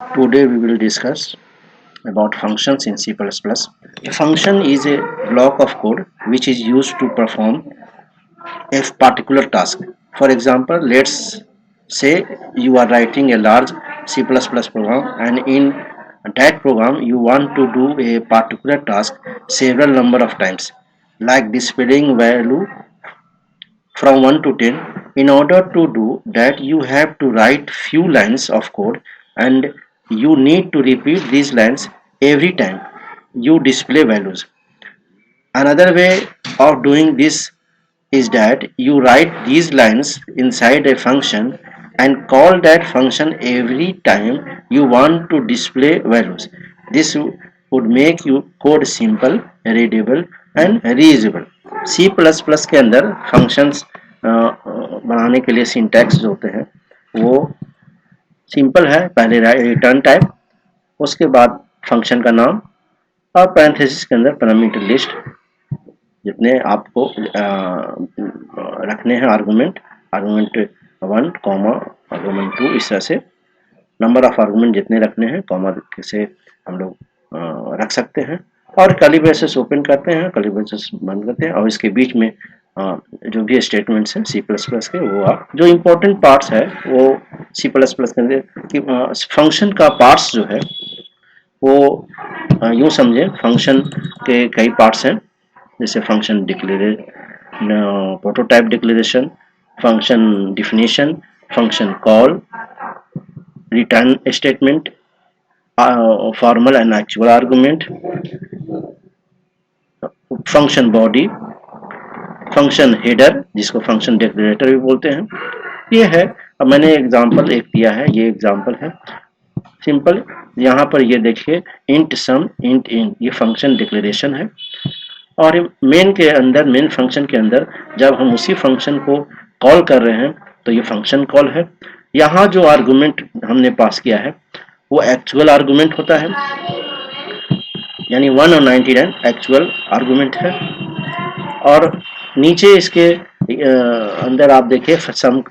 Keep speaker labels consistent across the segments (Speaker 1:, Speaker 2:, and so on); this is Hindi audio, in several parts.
Speaker 1: Today we will discuss about functions in C++. A function is a block of code which is used to perform a particular task. For example, let's say you are writing a large C++ program, and in that program you want to do a particular task several number of times, like displaying value from 1 to 10. In order to do that, you have to write few lines of code, and you need to repeat these lines every time you display values. Another way of doing this is that you write these lines inside a function and call that function every time you want to display values. This would make your code simple, readable and reusable. C++ के अंदर functions बनाने के लिए सिंटैक्स जो होते हैं वो सिंपल है। पहले रिटर्न टाइप, उसके बाद फंक्शन का नाम और पैरेंथेसिस के अंदर पैरामीटर लिस्ट, जितने आपको रखने हैं आर्गुमेंट, आर्गुमेंट 1 कॉमा आर्गुमेंट 2, इस तरह से नंबर ऑफ आर्गुमेंट जितने रखने हैं कॉमा से हम लोग रख सकते हैं। और कर्ली ब्रेसेस ओपन करते हैं, कर्ली ब्रेसेस बंद करते हैं, और इसके बीच में जो भी स्टेटमेंट्स हैं C++ के, वो आप जो इम्पोर्टेंट पार्ट्स है वो C++ के अंदर कि फंक्शन का पार्ट्स जो है वो यूँ समझें, फंक्शन के कई पार्ट्स हैं, जैसे function declaration, prototype declaration, function definition, function call, return statement, formal and actual argument, function body, function header जिसको फंक्शन डिक्लेरेटर भी बोलते हैं। ये है, अब मैंने एग्जांपल एक दिया है, ये एग्जांपल है सिंपल। यहाँ पर ये देखिए इंट सम इंट इन, ये फंक्शन डिक्लेरेशन है। और मेन के अंदर, मेन फंक्शन के अंदर जब हम उसी फंक्शन को कॉल कर रहे हैं तो ये फंक्शन कॉल है। यहाँ जो आर्गुमेंट हमने पास किया है वो एक्चुअल आर्गुमेंट होता है, यानी 1 और 99 एक्चुअल आर्गुमेंट है। और नीचे इसके अंदर आप देखिए सम,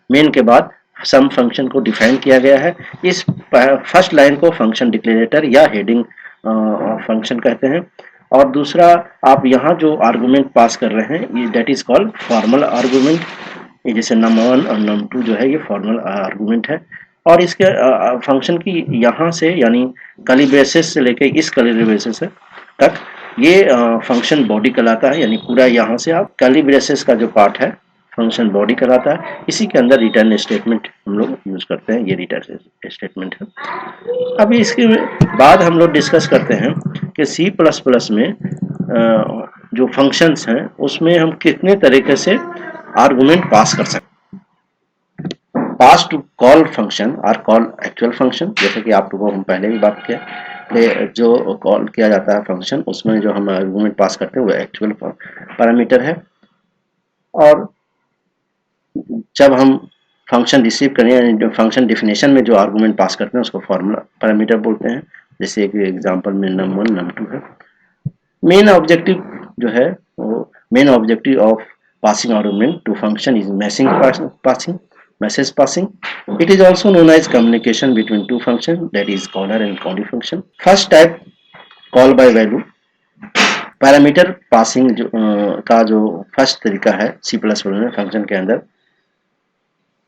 Speaker 1: मेन के बाद सम फंक्शन को डिफाइन किया गया है। इस फर्स्ट लाइन को फंक्शन डिक्लेरेटर या हेडिंग फंक्शन कहते हैं। और दूसरा, आप यहाँ जो आर्गुमेंट पास कर रहे हैं that is called formal argument. ये जैसे num1 और num2 जो है ये फॉर्मल आर्गुमेंट है। और इसके फंक्शन की यहाँ से, यानी कर्ली ब्रेसेस से लेके इस कर्ली ब्रेसेस तक ये फंक्शन बॉडी कहलाता है, यानी पूरा यहाँ से आप कर्ली ब्रेसेस का जो पार्ट है फंक्शन बॉडी कहलाता है। इसी के अंदर रिटर्न स्टेटमेंट हम लोग यूज करते हैं, ये रिटर्न स्टेटमेंट है। अभी इसके बाद हम लोग डिस्कस करते हैं कि C++ में जो फंक्शंस हैं उसमें हम कितने तरीके से आर्गुमेंट पास कर सकते हैं। पास टू कॉल फंक्शन और कॉल एक्चुअल फंक्शन, जैसे कि आप लोगों हम पहले भी बात किया कि जो कॉल किया जाता है फंक्शन, उसमें जो हम आर्गुमेंट पास करते हैं वो एक्चुअल पैरामीटर है। और जब हम फंक्शन रिसीव करें, फंक्शन डिफिनेशन में जो आर्गुमेंट पास करते हैं उसको फॉर्मूला पैरामीटर बोलते हैं। जैसे एक एग्जांपल में num1 num2 है। मेन ऑब्जेक्टिव जो है वो, main objective of passing argument to function is message passing. It is also known as communication between two functions, that is caller and callee function. First type, call by value. Parameter passing का जो फर्स्ट तरीका है C++ में फंक्शन के अंदर,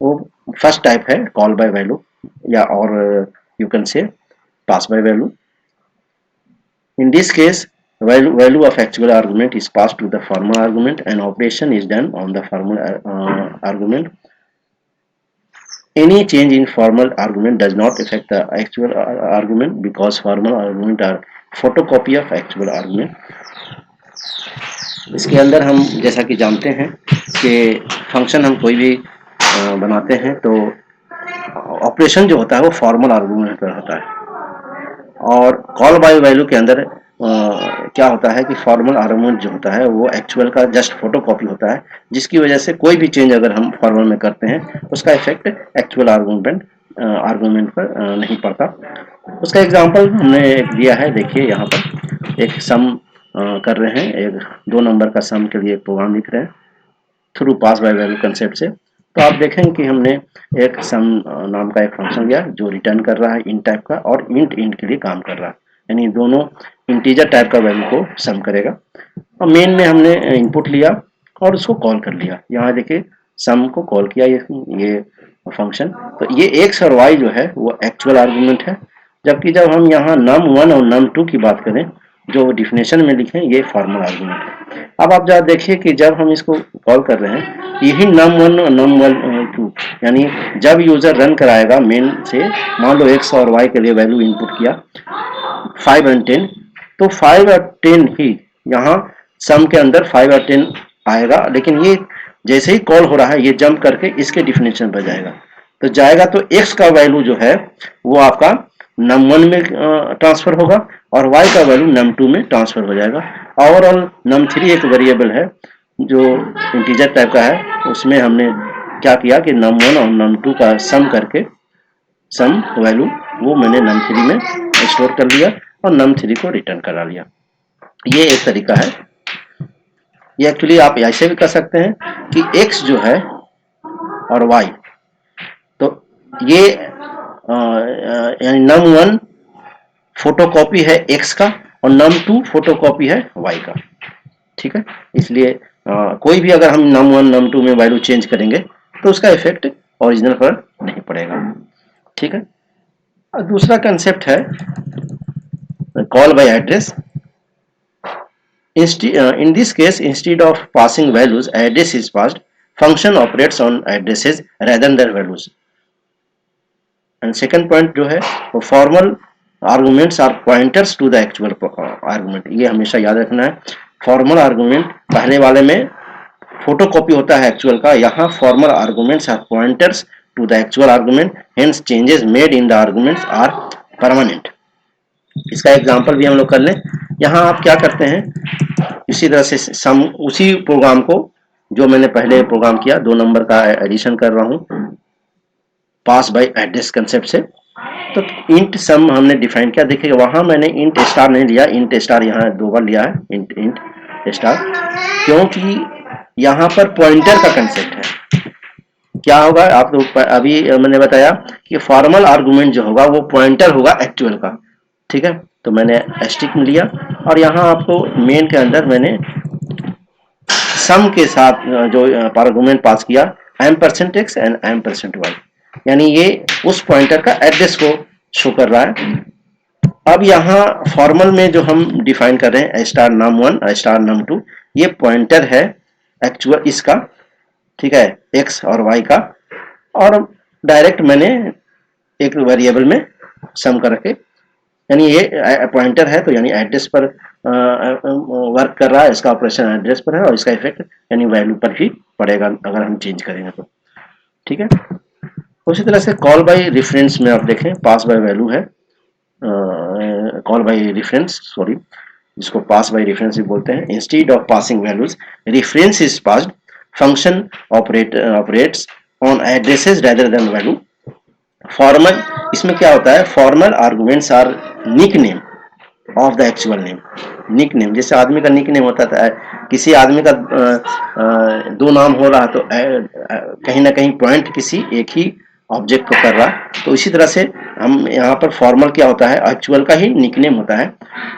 Speaker 1: वो फर्स्ट टाइप है कॉल बाय वैल्यू, या और you can say pass by value. In this case, value of actual argument is passed to the formal argument and operation is done on the formal argument. Any change in formal argument does not affect the actual argument because formal argument are photocopy of actual argument. इसके अंदर हम जैसा कि जानते हैं कि फंक्शन हम कोई भी बनाते हैं तो ऑपरेशन जो होता है वो फॉर्मल आर्गुमेंट पर होता है। और कॉल बाय वैल्यू के अंदर क्या होता है कि फॉर्मल आर्गुमेंट जो होता है वो एक्चुअल का जस्ट फोटोकॉपी होता है, जिसकी वजह से कोई भी चेंज अगर हम फॉर्मल में करते हैं उसका इफेक्ट एक्चुअल आर्गुमेंट पर नहीं पड़ता। उसका एग्जांपल हमने एक दिया है, देखिए यहाँ पर एक सम कर रहे हैं, एक 2 नंबर का सम के लिए प्रोग्राम लिख रहे हैं through pass by value concept से। तो आप देखेंगे कि हमने एक सम नाम का एक फंक्शन लिया जो रिटर्न कर रहा है इंट टाइप का, और इंट इंट के लिए काम कर रहा है, यानी दोनों इंटीजर टाइप का वैल्यू को सम करेगा। और मेन में हमने इनपुट लिया और उसको कॉल कर लिया। यहाँ देखिए सम को कॉल किया ये फंक्शन। तो ये एक्स और वाई जो है वो एक्चुअल आर्गुमेंट है, जबकि जब हम यहाँ num1 और num2 की बात करें जो डिफिनेशन में लिखे ये फॉर्मल आर्गुमेंट है। अब आप जरा देखिए कि जब हम इसको कॉल कर रहे हैं यही num1 और num2 यानी जब यूजर रन कराएगा मेन से, मान लो एक्स और वाई के लिए वैल्यू इनपुट किया 5 और 10, तो 5 और 10 ही यहाँ सम के अंदर 5 और 10 आएगा, लेकिन ये जैसे ही कॉल हो रहा है ये जंप करके इसके डिफिनेशन पर जाएगा। तो जाएगा तो x का वैल्यू जो है वो आपका num1 में ट्रांसफर होगा और y का वैल्यू num2 में ट्रांसफर हो जाएगा। ओवरऑल num3 एक वेरिएबल है जो इंटीजर टाइप का है, उसमें हमने क्या किया कि num1 और num2 का सम करके सम वैल्यू वो मैंने num3 में स्टोर कर लिया और num3 को रिटर्न करा लिया। ये एक तरीका है। ये एक्चुअली आप ऐसे भी कर सकते हैं कि x जो है और y, तो ये यानी num1 फोटोकॉपी है x का और num2 फोटोकॉपी है y का, ठीक है। इसलिए कोई भी अगर हम num1 num2 में वैल्यू चेंज करेंगे तो उसका इफेक्ट ओरिजिनल पर नहीं पड़ेगा, ठीक है। और दूसरा कंसेप्ट है call by address. In this case, instead of passing values, address is passed. Function operates on addresses rather than their values. And second point जो है वो formal arguments are pointers to the actual argument. ये हमेशा याद रखना है। Formal argument पहले वाले में photocopy होता है actual का, यहाँ formal arguments are pointers to the actual argument. Hence changes made in the arguments are permanent. इसका एग्जाम्पल भी हम लोग कर लें। यहाँ आप क्या करते हैं, इसी तरह से सम उसी प्रोग्राम को जो मैंने पहले प्रोग्राम किया 2 नंबर का एडिशन कर रहा हूँ पास बाय एड्रेस कंसेप्ट से। तो इंट सम हमने डिफाइन किया, देखिए वहां मैंने इंट स्टार नहीं लिया, इंट स्टार यहाँ 2 बार लिया है, इंट इंट स्टार, क्योंकि यहाँ पर पॉइंटर का कंसेप्ट है। क्या होगा आप लोग अभी मैंने बताया कि फॉर्मल आर्गुमेंट जो होगा वो पॉइंटर होगा एक्चुअल का, ठीक है। तो मैंने एस्टिक में लिया और यहाँ आपको मेन के अंदर मैंने सम के साथ जो आर्गुमेंट पास किया m%x एंड m%y, यानी ये उस पॉइंटर का एड्रेस को शो कर रहा है। अब यहाँ फॉर्मल में जो हम डिफाइन कर रहे हैं स्टार num1 स्टार num2, ये पॉइंटर है एक्चुअल इसका, ठीक है, x और y का, और डायरेक्ट मैंने एक वेरिएबल में सम करके, यानी ये पॉइंटर है तो यानी एड्रेस पर वर्क कर रहा है, इसका ऑपरेशन एड्रेस पर है और इसका इफेक्ट यानी वैल्यू पर ही पड़ेगा अगर हम चेंज करेंगे तो, ठीक है। उसी तरह से कॉल बाय रेफरेंस में आप देखें पास बाय वैल्यू है, कॉल बाय रेफरेंस सॉरी जिसको पास बाय रेफरेंस भी बोलते हैं। Instead of passing values reference is passed, function operates on addresses rather than value. Formal इसमें क्या होता है, formal arguments are nickname of the actual name. Nickname जैसे आदमी का निक नेम होता था, किसी आदमी का 2 नाम हो रहा तो कहीं ना कहीं पॉइंट किसी एक ही ऑब्जेक्ट को कर रहा, तो इसी तरह से हम यहाँ पर फॉर्मल क्या होता है एक्चुअल का ही निक नेम होता है,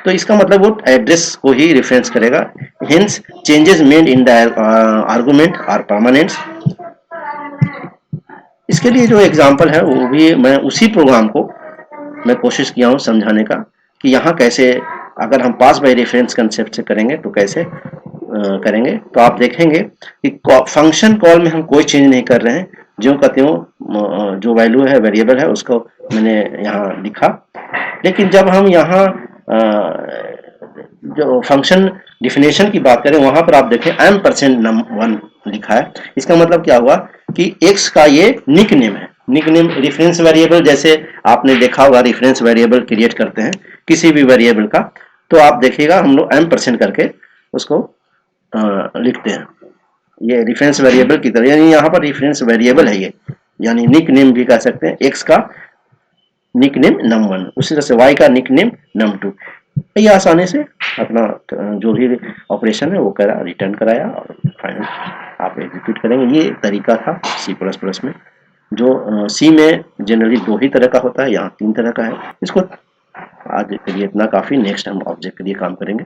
Speaker 1: तो इसका मतलब वो एड्रेस को ही रेफरेंस करेगा। Hence changes made in the argument are permanent. इसके लिए जो एग्जांपल है वो भी मैं उसी प्रोग्राम को मैं कोशिश किया हूँ समझाने का कि यहाँ कैसे अगर हम पास बाय रेफरेंस कंसेप्ट से करेंगे तो कैसे करेंगे। तो आप देखेंगे कि फंक्शन कॉल में हम कोई चेंज नहीं कर रहे हैं, जो का त्यों जो वैल्यू है वेरिएबल है उसको मैंने यहाँ लिखा। लेकिन जब हम यहाँ जो फंक्शन डिफिनेशन की बात करें वहां पर आप देखें m%num1 लिखा है। इसका मतलब क्या हुआ कि x का ये निक नेम है, निक नेम रेफरेंस वेरिएबल, जैसे आपने देखा होगा रेफरेंस वेरिएबल क्रिएट करते हैं किसी भी वेरिएबल का, तो आप देखिएगा हम लोग m% करके उसको लिखते हैं, ये रेफरेंस वेरिएबल की तरह, यानी यहाँ पर रेफरेंस वेरिएबल है ये, यानी निक नेम भी कह सकते हैं। x का निक नेम num1, उसी तरह से y का निक नेम num2। ये आसानी से अपना जो भी ऑपरेशन है वो करा, रिटर्न कराया और फाइनल आप एग्जीक्यूट करेंगे। ये एक तरीका था C++ में, जो सी में जनरली 2 ही तरह का होता है, यहाँ 3 तरह का है। इसको आज के लिए इतना काफ़ी, नेक्स्ट हम ऑब्जेक्ट के लिए काम करेंगे।